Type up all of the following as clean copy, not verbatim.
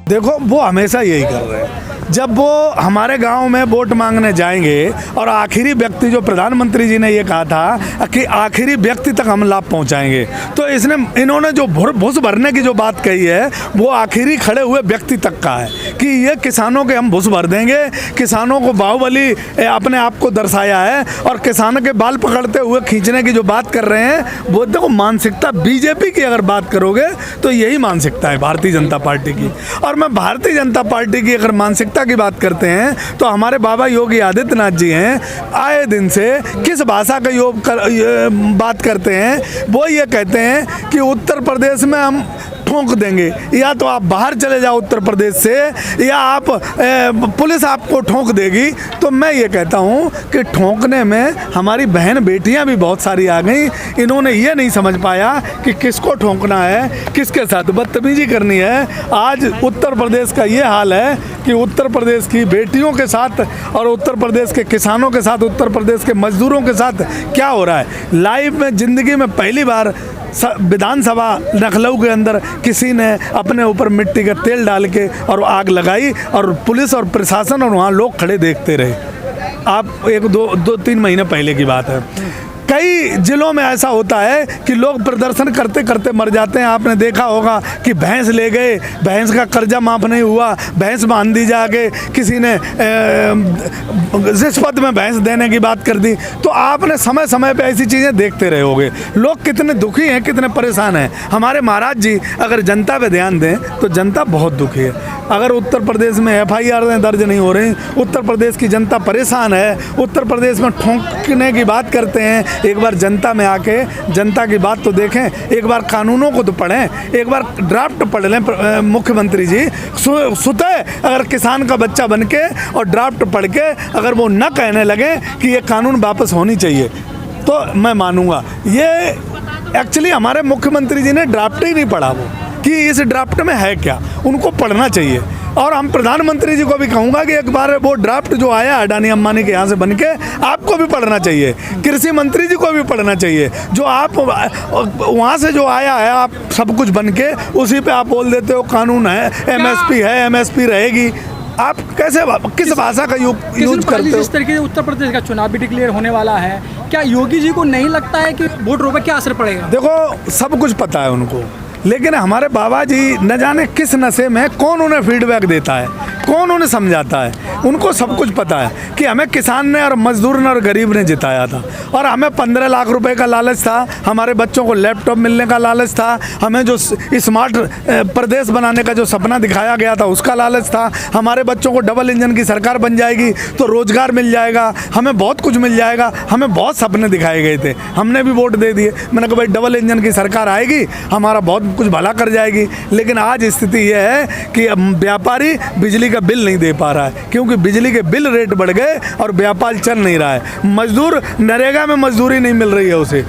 देखो वो हमेशा यही कर रहे हैं। जब वो हमारे गांव में वोट मांगने जाएंगे और आखिरी व्यक्ति, जो प्रधानमंत्री जी ने ये कहा था कि आखिरी व्यक्ति तक हम लाभ पहुंचाएंगे, तो इन्होंने जो भूस भरने की जो बात कही है वो आखिरी खड़े हुए व्यक्ति तक का है कि ये किसानों के हम भूस भर देंगे। किसानों को बाहुबली अपने आप को दर्शाया है और किसानों के बाल पकड़ते हुए खींचने की जो बात कर रहे हैं वो देखो मानसिकता बीजेपी की अगर बात करोगे तो यही मानसिकता है भारतीय जनता पार्टी की। और मैं भारतीय जनता पार्टी की अगर मानसिकता की बात करते हैं तो हमारे बाबा योगी आदित्यनाथ जी हैं, आए दिन से किस भाषा का बात करते हैं। वो ये कहते हैं कि उत्तर प्रदेश में हम ठोक देंगे, या तो आप बाहर चले जाओ उत्तर प्रदेश से, या आप पुलिस आपको ठोक देगी। तो मैं ये कहता हूँ कि ठोकने में हमारी बहन बेटियाँ भी बहुत सारी आ गई। इन्होंने ये नहीं समझ पाया कि किसको ठोकना है, किसके साथ बदतमीजी करनी है। आज उत्तर प्रदेश का ये हाल है कि उत्तर प्रदेश की बेटियों के साथ और उत्तर प्रदेश के किसानों के साथ, उत्तर प्रदेश के मजदूरों के साथ क्या हो रहा है। लाइव में ज़िंदगी में पहली बार विधानसभा लखनऊ के अंदर किसी ने अपने ऊपर मिट्टी का तेल डाल के और आग लगाई और पुलिस और प्रशासन और वहाँ लोग खड़े देखते रहे। आप दो तीन महीने पहले की बात है। कई जिलों में ऐसा होता है कि लोग प्रदर्शन करते करते मर जाते हैं। आपने देखा होगा कि भैंस ले गए, भैंस का कर्जा माफ़ नहीं हुआ, भैंस बांध दी जाके, किसी ने रिश्वत में भैंस देने की बात कर दी। तो आपने समय समय पे ऐसी चीज़ें देखते रहे होगे। लोग कितने दुखी हैं, कितने परेशान हैं। हमारे महाराज जी अगर जनता पे ध्यान दें तो जनता बहुत दुखी है। अगर उत्तर प्रदेश में FIR दर्ज नहीं हो रही, उत्तर प्रदेश की जनता परेशान है, उत्तर प्रदेश में ठोकने की बात करते हैं। एक बार जनता में आके जनता की बात तो देखें, एक बार कानूनों को तो पढ़ें, एक बार ड्राफ्ट पढ़ लें। मुख्यमंत्री जी सुते अगर किसान का बच्चा बन के और ड्राफ्ट पढ़ के अगर वो न कहने लगे कि ये कानून वापस होनी चाहिए तो मैं मानूंगा। ये एक्चुअली हमारे मुख्यमंत्री जी ने ड्राफ्ट ही नहीं पढ़ा वो कि इस ड्राफ्ट में है क्या, उनको पढ़ना चाहिए। और हम प्रधानमंत्री जी को भी कहूँगा कि एक बार वो ड्राफ्ट जो आया अडानी अंबानी के यहाँ से बन के आपको भी पढ़ना चाहिए, कृषि मंत्री जी को भी पढ़ना चाहिए। जो आप वहाँ से जो आया है आप सब कुछ बन के उसी पे आप बोल देते हो कानून है, MSP है, MSP रहेगी। आप कैसे किस भाषा का यूज करते हो? जिस तरीके से उत्तर प्रदेश का चुनाव भी डिक्लेयर होने वाला है, क्या योगी जी को नहीं लगता है कि वोटरों पर क्या असर पड़ेगा? देखो सब कुछ पता है उनको, लेकिन हमारे बाबा जी न जाने किस नशे में, कौन उन्हें फीडबैक देता है, कौन उन्हें समझाता है। उनको सब कुछ पता है कि हमें किसान ने और मजदूर ने और गरीब ने जिताया था और हमें 15 लाख रुपए का लालच था, हमारे बच्चों को लैपटॉप मिलने का लालच था, हमें जो स्मार्ट प्रदेश बनाने का जो सपना दिखाया गया था उसका लालच था, हमारे बच्चों को डबल इंजन की सरकार बन जाएगी तो रोजगार मिल जाएगा, हमें बहुत कुछ मिल जाएगा, हमें बहुत सपने दिखाए गए थे। हमने भी वोट दे दिए। मैंने कहा भाई डबल इंजन की सरकार आएगी, हमारा बहुत कुछ भला कर जाएगी। लेकिन आज स्थिति यह है कि व्यापारी बिजली का बिल नहीं दे पा रहा है क्योंकि बिजली के बिल रेट बढ़ गए और व्यापार चल नहीं रहा है। मजदूर नरेगा में मजदूरी नहीं मिल रही है उसे।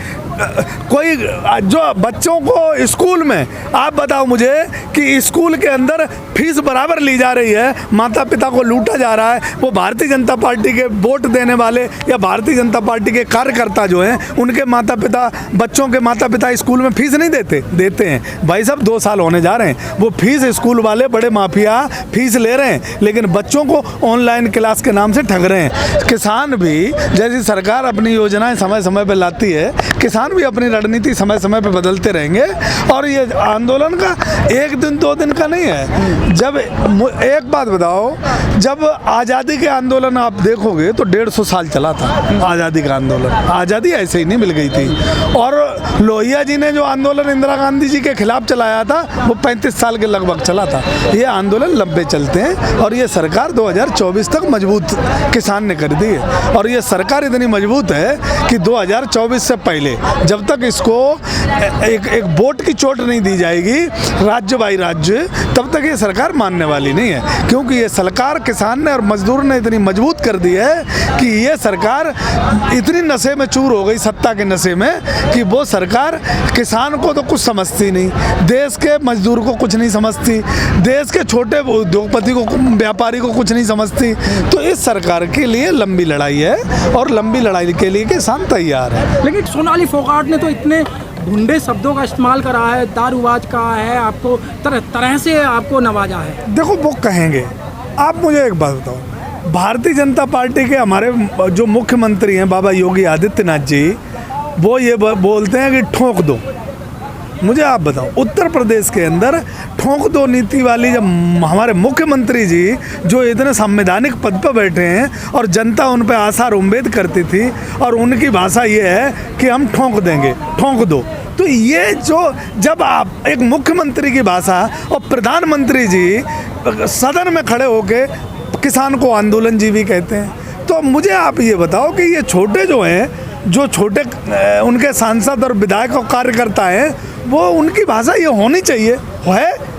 कोई जो बच्चों को स्कूल में, आप बताओ मुझे कि स्कूल के अंदर फीस बराबर ली जा रही है, माता पिता को लूटा जा रहा है। वो भारतीय जनता पार्टी के वोट देने वाले या भारतीय जनता पार्टी के कार्यकर्ता जो हैं उनके माता पिता, बच्चों के माता पिता स्कूल में फीस नहीं देते हैं। भाई साहब 2 साल होने जा रहे हैं, वो फीस स्कूल वाले बड़े माफिया फीस ले रहे हैं लेकिन बच्चों को ऑनलाइन क्लास के नाम से ठग रहे हैं। किसान भी, जैसी सरकार अपनी योजनाएं समय समय पर लाती है, किसान भी अपनी रणनीति समय समय पर बदलते रहेंगे। और ये आंदोलन का 1 दिन 2 दिन का नहीं है। जब एक बात बताओ, जब आज़ादी के आंदोलन आप देखोगे तो 150 साल चला था आज़ादी का आंदोलन। आज़ादी ऐसे ही नहीं मिल गई थी। और लोहिया जी ने जो आंदोलन इंदिरा गांधी जी के खिलाफ चलाया था वो 35 साल के लगभग चला था। ये आंदोलन लंबे चलते हैं और ये सरकार 2024 तक मजबूत किसान ने कर दी है। और ये सरकार इतनी मजबूत है कि 2024 से पहले जब तक इसको एक वोट की चोट नहीं दी जाएगी राज्य बाई राज्य, तब तक ये सरकार मानने वाली नहीं है। क्योंकि ये सरकार किसान ने और मजदूर ने इतनी मजबूत कर दी है कि ये सरकार इतनी नशे में चूर हो गई, सत्ता के नशे में, कि वो सरकार किसान को तो कुछ समझती नहीं, देश के मजदूर को कुछ नहीं समझती, देश के छोटे उद्योगपति को, व्यापारी को कुछ नहीं समझती। तो इस सरकार के लिए लंबी लड़ाई है और लंबी लड़ाई के लिए किसान तैयार है। लेकिन सोनाली फोगाट ने तो इतने भुंडे शब्दों का इस्तेमाल करा है, दारूबाज कहा है, आपको तरह तरह से आपको नवाजा है। देखो वो कहेंगे, आप मुझे एक बात बताओ, भारतीय जनता पार्टी के हमारे जो मुख्यमंत्री हैं बाबा योगी आदित्यनाथ जी, वो ये बोलते हैं कि ठोक दो। मुझे आप बताओ, उत्तर प्रदेश के अंदर ठोक दो नीति वाली जब हमारे मुख्यमंत्री जी जो इतने संवैधानिक पद पर बैठे हैं और जनता उन पर आसार उम्मीद करती थी, और उनकी भाषा ये है कि हम ठोक देंगे, ठोक दो। तो ये जो जब आप एक मुख्यमंत्री की भाषा और प्रधानमंत्री जी सदन में खड़े होके किसान को आंदोलनजीवी कहते हैं, तो मुझे आप ये बताओ कि ये छोटे जो हैं, जो छोटे उनके सांसद और विधायक और कार्यकर्ता हैं, वो उनकी भाषा ये होनी चाहिए है।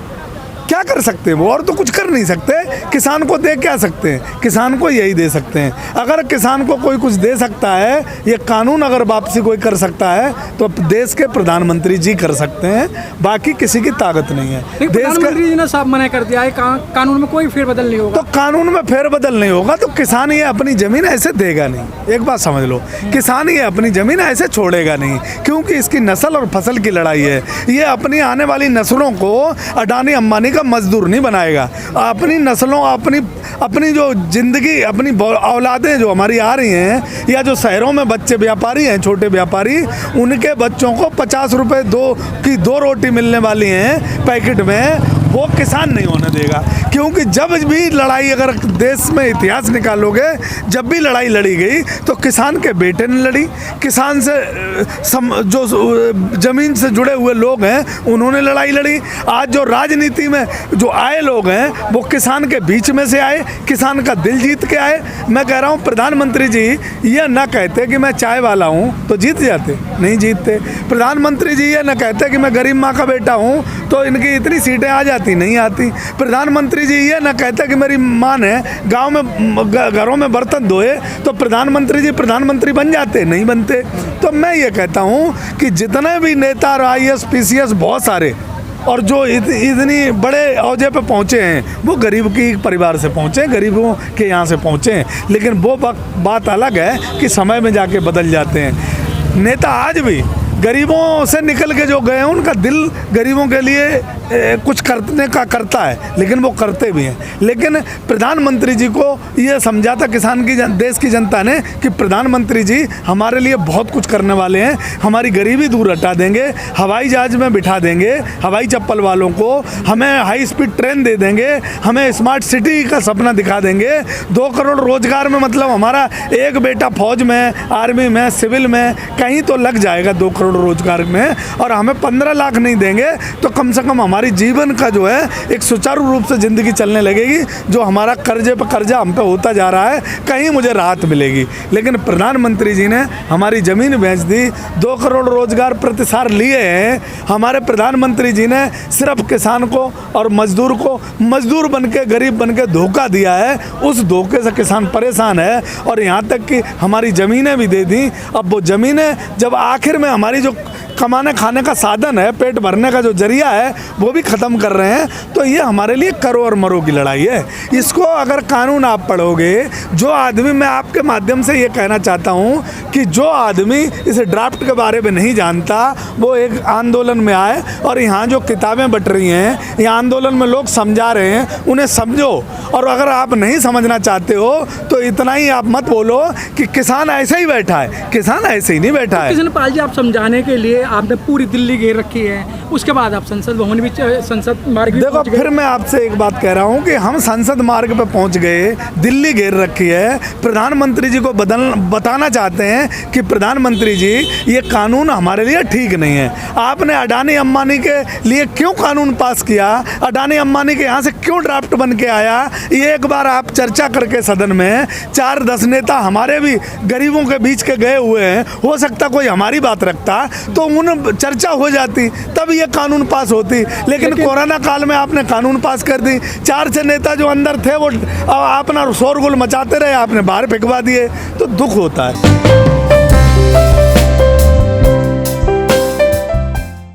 क्या कर सकते हैं वो, और तो कुछ कर नहीं सकते। किसान को दे क्या सकते हैं, किसान को यही दे सकते हैं। अगर किसान को कोई कुछ दे सकता है, ये कानून अगर वापसी कोई कर सकता है, तो देश के प्रधानमंत्री जी कर सकते हैं, बाकी किसी की ताकत नहीं है। देश प्रधानमंत्री जी ने साफ मना कर दिया है, कानून में कोई फेरबदल नहीं होगा। तो कानून में फेरबदल नहीं होगा तो किसान ये अपनी जमीन ऐसे देगा नहीं। एक बात समझ लो, किसान ये अपनी जमीन ऐसे छोड़ेगा नहीं, क्योंकि इसकी नस्ल और फसल की लड़ाई है। ये अपनी आने वाली नस्लों को अडानी अंबानी मजदूर नहीं बनाएगा। अपनी नस्लों, अपनी जो जिंदगी, अपनी औलादें जो हमारी आ रही हैं, या जो शहरों में बच्चे व्यापारी हैं, छोटे व्यापारी, उनके बच्चों को 50 रुपए की 2 रोटी मिलने वाली हैं पैकेट में, वो किसान नहीं होने देगा। क्योंकि जब भी लड़ाई, अगर देश में इतिहास निकालोगे, जब भी लड़ाई लड़ी गई तो किसान के बेटे ने लड़ी, किसान से जो जमीन से जुड़े हुए लोग हैं उन्होंने लड़ाई लड़ी। आज जो राजनीति में जो आए लोग हैं वो किसान के बीच में से आए, किसान का दिल जीत के आए। मैं कह रहा हूँ प्रधानमंत्री जी ये ना कहते कि मैं चाय वाला हूँ तो जीत जाते, नहीं जीतते। प्रधानमंत्री जी ये ना कहते कि मैं गरीब माँ का बेटा हूँ तो इनकी इतनी सीटें आ जाती, नहीं आती। प्रधानमंत्री जी ये ना कहते कि मेरी माँ ने गांव में घरों में बर्तन धोए तो प्रधानमंत्री जी प्रधानमंत्री बन जाते, नहीं बनते। तो मैं ये कहता हूँ कि जितने भी नेता और IAS PCS बहुत सारे, और जो इतनी बड़े ओहदे पे पहुँचे हैं, वो गरीब की परिवार से पहुँचे, गरीबों के यहाँ से पहुँचे हैं। लेकिन वो बात अलग है कि समय में जाके बदल जाते हैं। नेता आज भी गरीबों से निकल के जो गए हैं, उनका दिल गरीबों के लिए कुछ करने का करता है, लेकिन वो करते भी हैं। लेकिन प्रधानमंत्री जी को ये समझा था देश की जनता ने कि प्रधानमंत्री जी हमारे लिए बहुत कुछ करने वाले हैं, हमारी गरीबी दूर हटा देंगे, हवाई जहाज में बिठा देंगे हवाई चप्पल वालों को, हमें हाई स्पीड ट्रेन दे देंगे, हमें स्मार्ट सिटी का सपना दिखा देंगे, 2 करोड़ रोजगार में, मतलब हमारा एक बेटा फौज में, आर्मी में, सिविल में कहीं तो लग जाएगा 2 करोड़ रोजगार में, और हमें 15 लाख नहीं देंगे तो कम से कम हमारी जीवन का जो है एक सुचारू रूप से ज़िंदगी चलने लगेगी। जो हमारा कर्जे पर कर्जा हम पे होता जा रहा है, कहीं मुझे राहत मिलेगी। लेकिन प्रधानमंत्री जी ने हमारी ज़मीन बेच दी, 2 करोड़ रोजगार प्रति साल लिए हैं। हमारे प्रधानमंत्री जी ने सिर्फ किसान को और मजदूर को मजदूर बन के, गरीब बन के धोखा दिया है। उस धोखे से किसान परेशान है, और यहाँ तक कि हमारी ज़मीनें भी दे दी। अब वो ज़मीनें जब आखिर में हमारी जो कमाने खाने का साधन है, पेट भरने का जो जरिया है, वो भी ख़त्म कर रहे हैं, तो ये हमारे लिए करो और मरो की लड़ाई है। इसको अगर कानून आप पढ़ोगे, जो आदमी, मैं आपके माध्यम से ये कहना चाहता हूँ कि जो आदमी इस ड्राफ्ट के बारे में नहीं जानता, वो एक आंदोलन में आए, और यहाँ जो किताबें बट रही हैं, ये आंदोलन में लोग समझा रहे हैं, उन्हें समझो। और अगर आप नहीं समझना चाहते हो तो इतना ही आप मत बोलो कि किसान ऐसे ही बैठा है, किसान ऐसे ही नहीं बैठा है। किशन पाल जी, आप समझाने के लिए आपने पूरी दिल्ली घेर रखी है, उसके बाद आप संसद भवन भी, संसद मार्ग भी देखो, फिर मैं आपसे एक बात कह रहा हूँ कि हम संसद मार्ग पे पहुँच गए, दिल्ली घेर रखी है। प्रधानमंत्री जी को बताना चाहते हैं कि प्रधानमंत्री जी ये कानून हमारे लिए ठीक नहीं है। आपने अडानी अंबानी के लिए क्यों कानून पास किया, अडानी अंबानी के यहाँ से क्यों ड्राफ्ट बन के आया, ये एक बार आप चर्चा करके सदन में 4-10 नेता हमारे भी गरीबों के बीच के गए हुए हैं, हो सकता कोई हमारी बात रखता तो उन चर्चा हो जाती, तब ये कानून पास होती। लेकिन कोरोना काल में आपने कानून पास कर दी। 4-6 नेता जो अंदर थे वो अपना शोरगुल मचाते रहे, आपने बाहर फेंकवा दिए, तो दुख होता है।